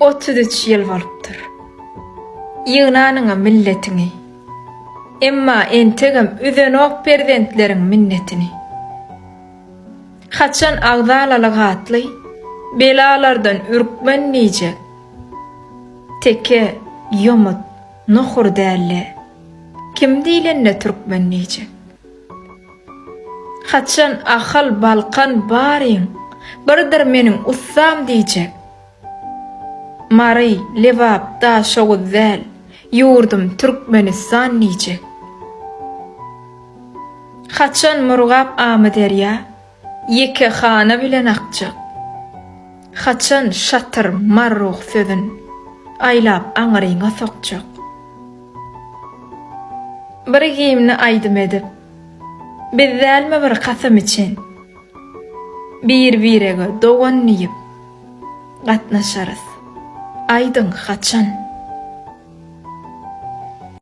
33 ýyl bolupdyr. Ýygnanyňa milletiňi, emma entegem üzenok perzentleriň minnetini. Haçan agzalalyk atly, belalardan ürkmen niýjek. Teke, ýomut, nohur dälle, kim diýlenne türkmen niýjek. Haçan ahal balkan baryň, birdir meniň ussam diýjek. Mary, levap, da şoğuzzäl, yurdum Türkmenistan niýjek. Haçan murgap amy derýa, ýeke hana bilen akjak. Haçan şatyr marruh sözün, aýlap aňyryňa sokjak. Bir gimni aýdym edip, bizzälme bir kasam için, bir-birege dowanyp gatnaşarys. Aydın haçan.